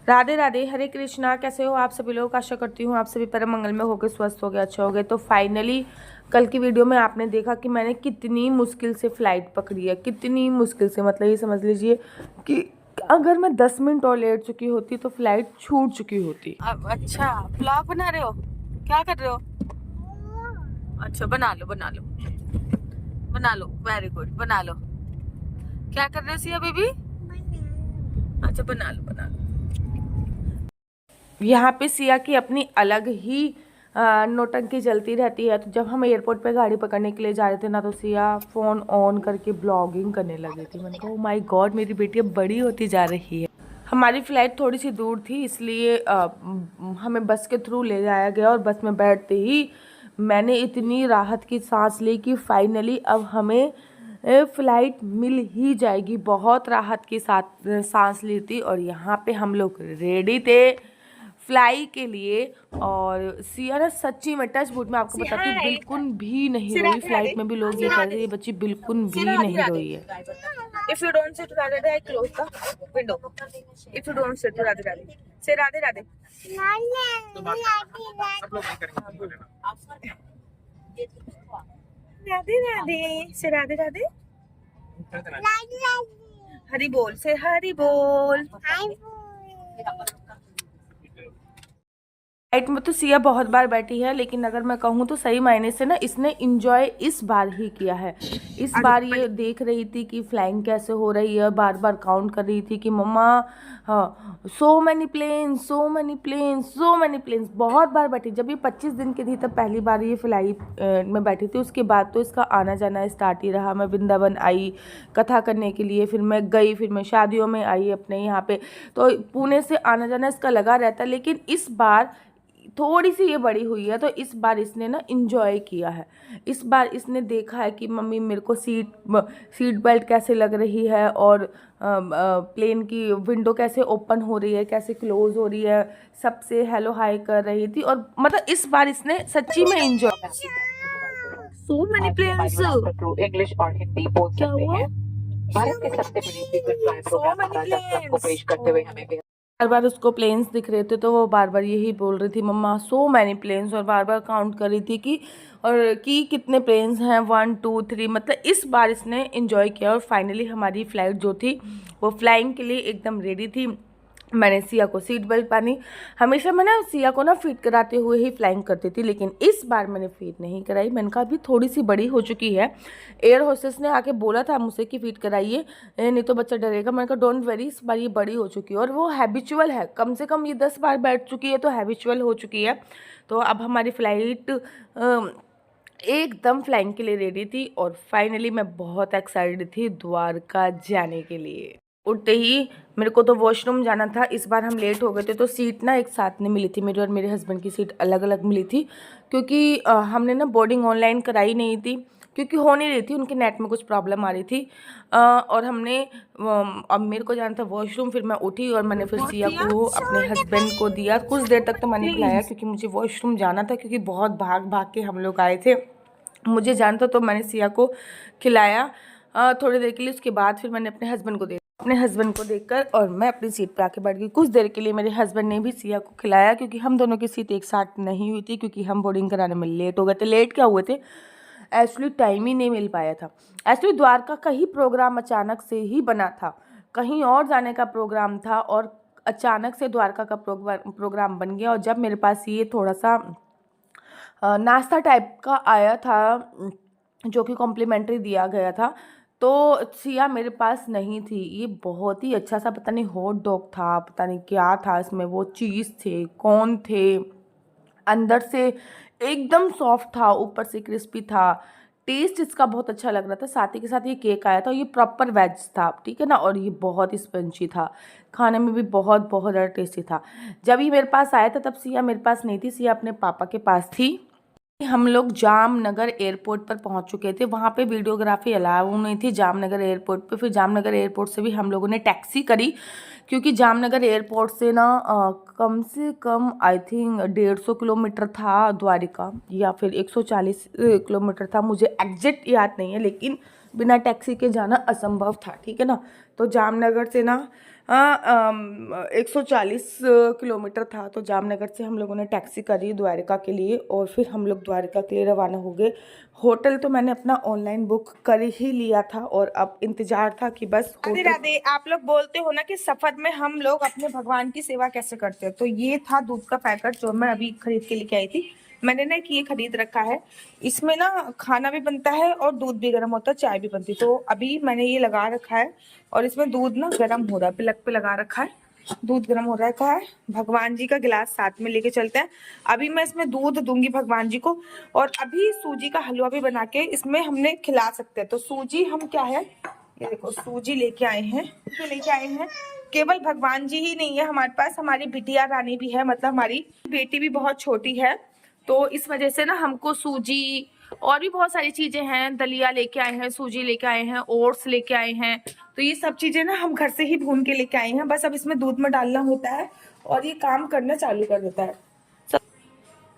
राधे राधे, हरे कृष्णा। कैसे हो आप सभी लोग? आशा करती हूँ आप सभी परम मंगल में होकर स्वस्थ हो गए, अच्छे हो गए। तो फाइनली कल की वीडियो में आपने देखा कि मैंने कितनी मुश्किल से फ़्लाइट पकड़ी है, कितनी मुश्किल से। मतलब ये समझ लीजिए कि अगर मैं 10 मिनट और लेट चुकी होती तो फ़्लाइट छूट चुकी होती। अब अच्छा ब्लॉग बना रहे हो? क्या कर रहे हो? अच्छा बना लो बना लो बना लो, वेरी गुड, बना लो। क्या कर रहे हो सिया बेबी? अच्छा बना लो बना लो। यहाँ पे सिया की अपनी अलग ही नौटंकी चलती रहती है। तो जब हम एयरपोर्ट पे गाड़ी पकड़ने के लिए जा रहे थे ना, तो सिया फ़ोन ऑन करके ब्लॉगिंग करने लगी थी। मैंने कहा ओ माय गॉड, मेरी बेटी अब बड़ी होती जा रही है। हमारी फ़्लाइट थोड़ी सी दूर थी, इसलिए हमें बस के थ्रू ले जाया गया। और बस में बैठते ही मैंने इतनी राहत की सांस ली कि फाइनली अब हमें फ़्लाइट मिल ही जाएगी। बहुत राहत की साथ सांस ली थी। और यहाँ पे हम लोग रेडी थे फ्लाई के लिए। और सिया ना सच्ची में टच वुड में आपको बताती हूँ, बिल्कुल भी नहीं रोई। फ्लाइट में भी लोग ये कह रहे थे ये बच्ची बिल्कुल भी नहीं रोई है। If you don't sit Radhe Radhe, I close the window. If you don't sit Radhe Radhe, say Radhe Radhe. Radhe Radhe, से राधे राधे। हरी बोल, से हरी बोल। फ्लाइट में तो सिया बहुत बार बैठी है, लेकिन अगर मैं कहूँ तो सही मायने से ना इसने इंजॉय इस बार ही किया है। इस बार ये देख रही थी कि फ्लाइंग कैसे हो रही है, बार बार काउंट कर रही थी कि मम्मा हाँ so many planes, so many planes, so many planes. बहुत बार बैठी। जब ये 25 दिन की थी तब पहली बार ये फ्लाइट में बैठी थी। उसके बाद तो इसका आना जाना स्टार्ट ही रहा। मैं वृंदावन आई कथा करने के लिए, फिर मैं गई, फिर मैं शादियों में आई अपने यहाँ पे। तो पुणे से आना जाना इसका लगा रहता। लेकिन इस बार थोड़ी सी ये बड़ी हुई है, तो इस बार इसने ना इंजॉय किया है। इस बार इसने देखा है कि मम्मी मेरे को सीट बेल्ट कैसे लग रही है, और प्लेन की विंडो कैसे ओपन हो रही है, कैसे क्लोज हो रही है, सबसे हेलो हाय कर रही थी। और मतलब इस बार इसने सच्ची में enjoy. So many planes English और हिंदी बोल सकते हैं। भारत के सबसे बड़े फ्रीक्वेंट फ्लायर प्रोग्राम को पेश करते हुए हमें बार बार उसको प्लेन्स दिख रहे थे, तो वो बार बार यही बोल रही थी मम्मा सो मैनी प्लेन्स। और बार बार काउंट कर रही थी कि कितने प्लेन्स हैं, 1 2 3। मतलब इस बार इसने इंजॉय किया। और फाइनली हमारी फ़्लाइट जो थी वो फ्लाइंग के लिए एकदम रेडी थी। मैंने सिया को सीट बेल्ट पहनी। हमेशा मैं ना सिया को ना फिट कराते हुए ही फ्लाइंग करती थी, लेकिन इस बार मैंने फिट नहीं कराई। मैंने कहा अभी थोड़ी सी बड़ी हो चुकी है। एयर होस्टेस ने आके बोला था मुझसे कि फिट कराइए, नहीं तो बच्चा डरेगा। मैंने कहा डोंट वेरी, इस बार ये बड़ी हो चुकी है और वो हैबिचुअल है। कम से कम ये 10 बार बैठ चुकी है, तो हैबिचुअल हो चुकी है। तो अब हमारी फ़्लाइट एकदम फ्लाइंग के लिए रेडी थी। और फाइनली मैं बहुत एक्साइटेड थी द्वारका जाने के लिए। उठते ही मेरे को तो वॉशरूम जाना था। इस बार हम लेट हो गए थे, तो सीट ना एक साथ नहीं मिली थी। मेरे और मेरे हस्बैंड की सीट अलग अलग मिली थी, क्योंकि हमने ना बोर्डिंग ऑनलाइन कराई नहीं थी, क्योंकि हो नहीं रही थी, उनके नेट में कुछ प्रॉब्लम आ रही थी। और हमने अब मेरे को जाना था वॉशरूम। फिर मैं उठी और मैंने फिर सिया को अपने हस्बैंड को दिया। कुछ देर तक तो मैंने खिलाया, क्योंकि मुझे वॉशरूम जाना था, क्योंकि बहुत भाग भाग के हम लोग आए थे। मुझे जाना था, तो मैंने सिया को खिलाया थोड़ी देर के लिए। उसके बाद फिर मैंने अपने हस्बैंड को अपने हस्बैंड को देखकर और मैं अपनी सीट पे आके बैठ गई। कुछ देर के लिए मेरे हस्बैंड ने भी सिया को खिलाया, क्योंकि हम दोनों की सीट एक साथ नहीं हुई थी, क्योंकि हम बोर्डिंग कराने में लेट हो गए थे। लेट क्या हुए थे, एक्चुअली टाइम ही नहीं मिल पाया था। एक्चुअली द्वारका का ही प्रोग्राम अचानक से ही बना था, कहीं और जाने का प्रोग्राम था, और अचानक से द्वारका का प्रोग्राम बन गया। और जब मेरे पास ये थोड़ा सा नाश्ता टाइप का आया था, जो कि कॉम्प्लीमेंट्री दिया गया था, तो सिया मेरे पास नहीं थी। ये बहुत ही अच्छा सा पता नहीं हॉट डॉग था, पता नहीं क्या था इसमें, वो चीज़ थे, कौन थे, अंदर से एकदम सॉफ्ट था, ऊपर से क्रिस्पी था। टेस्ट इसका बहुत अच्छा लग रहा था। साथ ही के साथ ये केक आया था, ये प्रॉपर वेज था, ठीक है ना। और ये बहुत ही स्पंजी था, खाने में भी बहुत बहुत ज़्यादा टेस्टी था। जब ये मेरे पास आया था तब सिया मेरे पास नहीं थी, सिया अपने पापा के पास थी। हम लोग जामनगर एयरपोर्ट पर पहुंच चुके थे। वहां पे वीडियोग्राफी अलाउ नहीं थी जामनगर एयरपोर्ट पे। फिर जामनगर एयरपोर्ट से भी हम लोगों ने टैक्सी करी, क्योंकि जामनगर एयरपोर्ट से ना कम से कम आई थिंक 150 किलोमीटर था द्वारिका, या फिर 140 किलोमीटर था, मुझे एग्जैक्ट याद नहीं है। लेकिन बिना टैक्सी के जाना असंभव था, ठीक है ना। तो जामनगर से ना 140 किलोमीटर था। तो जामनगर से हम लोगों ने टैक्सी करी द्वारका के लिए और फिर हम लोग द्वारका के लिए रवाना हो गए। होटल तो मैंने अपना ऑनलाइन बुक कर ही लिया था और अब इंतजार था कि बस राधे राधे। आप लोग बोलते हो ना कि सफर में हम लोग अपने भगवान की सेवा कैसे करते हैं, तो ये था दूध का पैकेट जो मैं अभी खरीद के लेके आई थी। मैंने ना ये खरीद रखा है, इसमें ना खाना भी बनता है और दूध भी गर्म होता है, चाय भी बनती है। तो अभी मैंने ये लगा रखा है और इसमें दूध ना गर्म हो रहा है, प्लग पे लगा रखा है, दूध गर्म हो रखा है। भगवान जी का गिलास साथ में लेके चलते हैं। अभी मैं इसमें दूध दूंगी भगवान जी को और अभी सूजी का हलवा भी बना के इसमें हमने खिला सकते हैं। तो सूजी हम क्या है, ये देखो सूजी लेके आए हैं, तो लेके आए हैं। केवल भगवान जी ही नहीं है हमारे पास, हमारी बिटिया रानी भी है, मतलब हमारी बेटी भी बहुत छोटी है। तो इस वजह से ना हमको सूजी और भी बहुत सारी चीजें हैं, दलिया लेके आए हैं, सूजी लेके आए हैं, ओट्स लेके आए हैं। तो ये सब चीजें ना हम घर से ही भून के लेके आए हैं। बस अब इसमें दूध में डालना होता है और ये काम करना चालू कर देता है।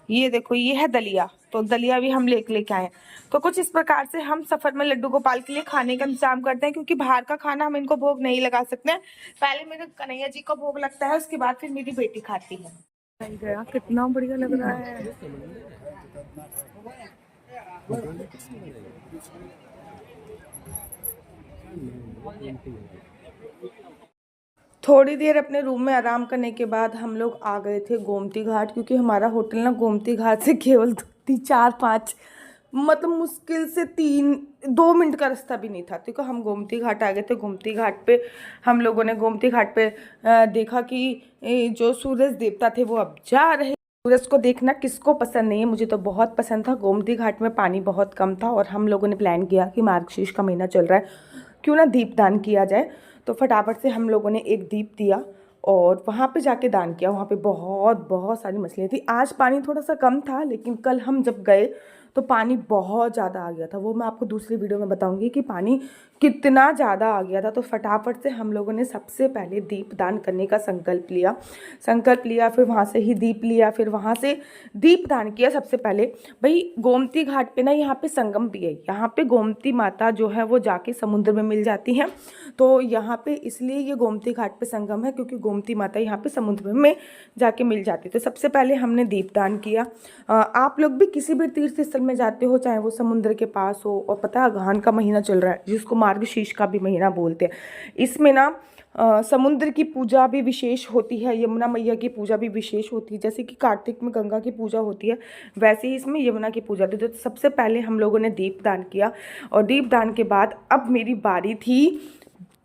ये देखो ये है दलिया, तो दलिया भी हम लेके आए। तो कुछ इस प्रकार से हम सफर में लड्डू गोपाल के लिए खाने का इंतजाम करते हैं, क्योंकि बाहर का खाना हम इनको भोग नहीं लगा सकते हैं। पहले मेरे कन्हैया जी को भोग लगता है, उसके बाद फिर मेरी बेटी खाती है। गया कितना बढ़िया लग रहा है। थोड़ी देर अपने रूम में आराम करने के बाद हम लोग आ गए थे गोमती घाट, क्योंकि हमारा होटल ना गोमती घाट से केवल 4-5 मतलब मुश्किल से 2 मिनट का रास्ता भी नहीं था। देखो हम गोमती घाट आ गए थे। गोमती घाट पे हम लोगों ने गोमती घाट पे देखा कि जो सूरज देवता थे वो अब जा रहे। सूरज को देखना किसको पसंद नहीं है, मुझे तो बहुत पसंद था। गोमती घाट में पानी बहुत कम था और हम लोगों ने प्लान किया कि मार्गशीर्ष का महीना चल रहा है, क्यों ना दीपदान किया जाए। तो फटाफट से हम लोगों ने एक दीप दिया और वहाँ पे जाके दान किया। वहाँ पे बहुत बहुत सारी मछलियाँ थी। आज पानी थोड़ा सा कम था, लेकिन कल हम जब गए तो पानी बहुत ज़्यादा आ गया था। वो मैं आपको दूसरी वीडियो में बताऊंगी कि पानी कितना ज़्यादा आ गया था। तो फटाफट से हम लोगों ने सबसे पहले दीप दान करने का संकल्प लिया, फिर वहाँ से ही दीप लिया, फिर वहाँ से दीप दान किया। सबसे पहले भाई गोमती घाट पे ना यहाँ पे संगम भी है। यहाँ पे गोमती माता जो है वो जाके समुद्र में मिल जाती हैं। तो यहाँ पे इसलिए ये गोमती घाट पे संगम है, क्योंकि गोमती माता यहाँ पे समुद्र में जाके मिल जाती। तो सबसे पहले हमने दीपदान किया। आप लोग भी किसी भी तीर्थ स्थल में जाते हो, चाहे वो समुद्र के पास हो, और पता है अगहन का महीना चल रहा है जिसको मार्गशीर्ष का भी महीना बोलते हैं। इसमें ना समुद्र की पूजा भी विशेष होती है, यमुना मैया की पूजा भी विशेष होती है। जैसे कि कार्तिक में गंगा की पूजा होती है, वैसे ही इसमें यमुना की पूजा होती है। तो सबसे पहले हम लोगों ने दीपदान किया और दीपदान के बाद अब मेरी बारी थी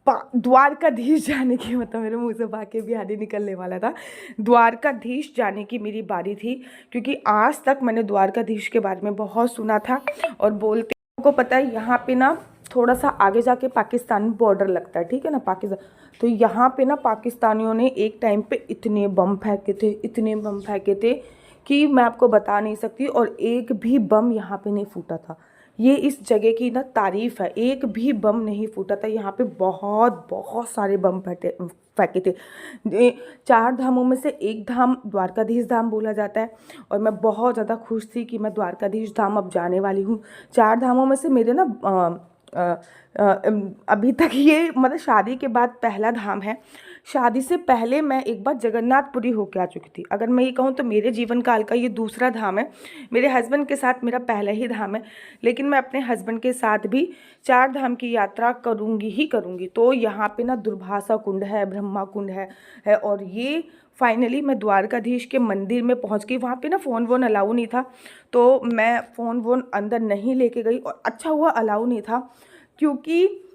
द्वारकाधीश जाने की। मतलब मेरे मुंह से बाकी भी आगे निकलने वाला था। द्वारकाधीश जाने की मेरी बारी थी, क्योंकि आज तक मैंने द्वारकाधीश के बारे में बहुत सुना था और बोलते को पता है यहाँ पे ना थोड़ा सा आगे जाके पाकिस्तान बॉर्डर लगता है, ठीक है ना, पाकिस्तान। तो यहाँ पे ना पाकिस्तानियों ने एक टाइम पे इतने बम फेंके थे कि मैं आपको बता नहीं सकती। और एक भी बम यहाँ पे नहीं फूटा था। ये इस जगह की ना तारीफ़ है, एक भी बम नहीं फूटा था। यहाँ पे बहुत बहुत सारे बम फेंके थे। 4 धामों में से एक धाम द्वारकाधीश धाम बोला जाता है और मैं बहुत ज़्यादा खुश थी कि मैं द्वारकाधीश धाम अब जाने वाली हूँ। 4 धामों में से मेरे ना अभी तक ये मतलब शादी के बाद पहला धाम है। शादी से पहले मैं एक बार जगन्नाथपुरी होके आ चुकी थी। अगर मैं ये कहूँ तो मेरे जीवन काल का ये दूसरा धाम है। मेरे हस्बैंड के साथ मेरा पहला ही धाम है, लेकिन मैं अपने हस्बैंड के साथ भी 4 धाम की यात्रा करूँगी ही करूँगी। तो यहाँ पे ना दुर्भाषा कुंड है, ब्रह्मा कुंड है और ये फाइनली मैं द्वारकाधीश के मंदिर में पहुँच गई। वहाँ पे ना फ़ोन वोन अलाउ नहीं था, तो मैं फ़ोन वोन अंदर नहीं लेके गई। और अच्छा हुआ अलाउ नहीं था, क्योंकि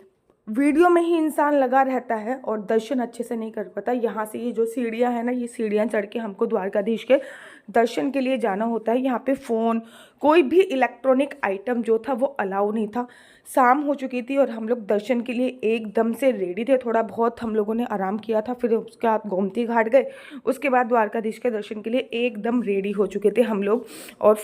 वीडियो में ही इंसान लगा रहता है और दर्शन अच्छे से नहीं कर पाता। यहाँ से ये जो सीढ़ियाँ हैं ना, ये सीढ़ियाँ चढ़ के हमको द्वारकाधीश के दर्शन के लिए जाना होता है। यहाँ पे फ़ोन, कोई भी इलेक्ट्रॉनिक आइटम जो था वो अलाउ नहीं था। शाम हो चुकी थी और हम लोग दर्शन के लिए एकदम से रेडी थे। थोड़ा बहुत हम लोगों ने आराम किया था, फिर उसके बाद गोमती घाट गए, उसके बाद द्वारकाधीश के दर्शन के लिए एकदम रेडी हो चुके थे हम लोग। और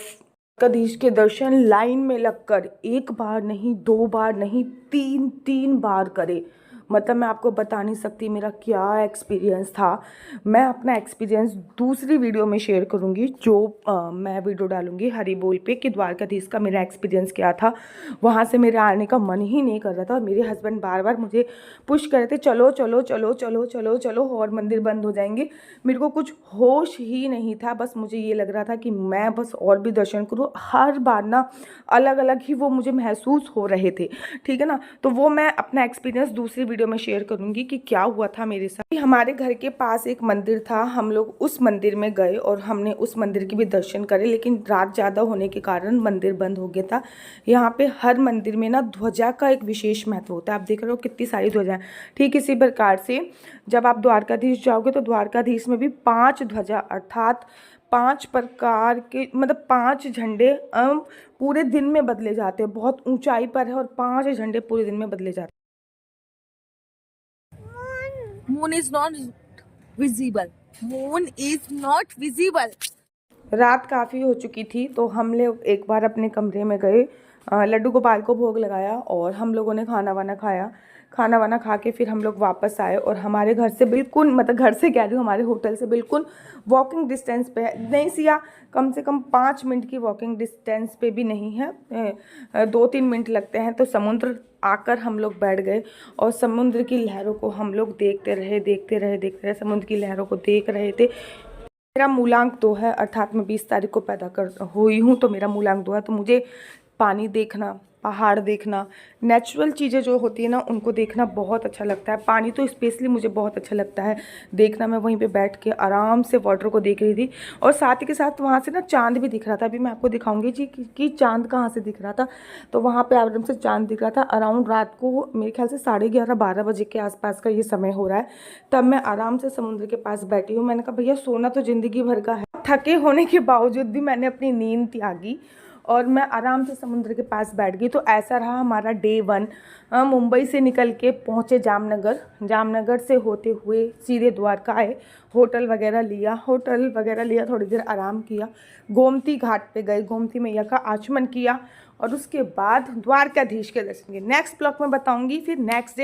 द्वारकाधीश के दर्शन लाइन में लगकर 1 बार नहीं, 2 बार नहीं, 3 बार करे। मतलब मैं आपको बता नहीं सकती मेरा क्या एक्सपीरियंस था। मैं अपना एक्सपीरियंस दूसरी वीडियो में शेयर करूँगी, जो मैं वीडियो डालूँगी हरी बोल पे कि द्वारकाधीश का मेरा एक्सपीरियंस क्या था। वहाँ से मेरे आने का मन ही नहीं कर रहा था और मेरे हस्बैंड बार बार मुझे पुश कर रहे थे, चलो चलो चलो चलो चलो चलो और मंदिर बंद हो जाएंगे। मेरे को कुछ होश ही नहीं था, बस मुझे ये लग रहा था कि मैं बस और भी दर्शन करूँ। हर बार ना अलग अलग ही वो मुझे महसूस हो रहे थे, ठीक है ना। तो वो मैं अपना एक्सपीरियंस दूसरी वीडियो में शेयर करूँगी कि क्या हुआ था मेरे साथ। हमारे घर के पास एक मंदिर था, हम लोग उस मंदिर में गए और हमने उस मंदिर के भी दर्शन करे, लेकिन रात ज़्यादा होने के कारण मंदिर बंद हो गया था। यहाँ पे हर मंदिर में ना ध्वजा का एक विशेष महत्व होता है। आप देख रहे हो कितनी सारी ध्वजाएं। ठीक इसी प्रकार से जब आप द्वारकाधीश जाओगे तो द्वारकाधीश में भी 5 ध्वजा अर्थात 5 प्रकार के, मतलब 5 झंडे पूरे दिन में बदले जाते हैं। बहुत ऊंचाई पर है और 5 झंडे पूरे दिन में बदले जाते हैं। Moon is not visible. Moon is not visible. रात काफ़ी हो चुकी थी तो हम लोग एक बार अपने कमरे में गए, लड्डू गोपाल को भोग लगाया और हम लोगों ने खाना वाना खाया। खाना वाना खा के फिर हम लोग वापस आए और हमारे घर से बिल्कुल, मतलब घर से कह रही हूँ, हमारे होटल से बिल्कुल वॉकिंग डिस्टेंस पे है, नहीं सिया, कम से कम 5 मिनट की वॉकिंग डिस्टेंस पे भी नहीं है, 2-3 मिनट लगते हैं। तो समुद्र आकर हम लोग बैठ गए और समुद्र की लहरों को हम लोग देखते रहे, समुद्र की लहरों को देख रहे थे। मेरा मूलांक 2 है, अर्थात मैं 20 तारीख को पैदा कर हुई हूँ तो मेरा मूलांक 2 है। तो मुझे पानी देखना, पहाड़ देखना, नेचुरल चीज़ें जो होती है ना उनको देखना बहुत अच्छा लगता है। पानी तो स्पेशली मुझे बहुत अच्छा लगता है देखना। मैं वहीं पे बैठ के आराम से वाटर को देख रही थी और साथ ही के साथ वहाँ से ना चांद भी दिख रहा था। अभी मैं आपको दिखाऊंगी जी कि चांद कहाँ से दिख रहा था। तो वहाँ पे आराम से चांद दिख रहा था। अराउंड रात को मेरे ख्याल से 11:30-12 बजे के आसपास का ये समय हो रहा है। तब मैं आराम से समुद्र के पास बैठी हूँ। मैंने कहा भैया सोना तो ज़िंदगी भर का है। थके होने के बावजूद भी मैंने अपनी नींद त्यागी और मैं आराम से समुद्र के पास बैठ गई। तो ऐसा रहा हमारा डे 1। मुंबई से निकल के पहुँचे जामनगर, जामनगर से होते हुए सीधे द्वारका आए। होटल वगैरह लिया, थोड़ी देर आराम किया, गोमती घाट पे गए, गोमती मैया का आचमन किया और उसके बाद द्वारकाधीश के दर्शन किए। नेक्स्ट ब्लॉग में बताऊँगी फिर नेक्स्ट डे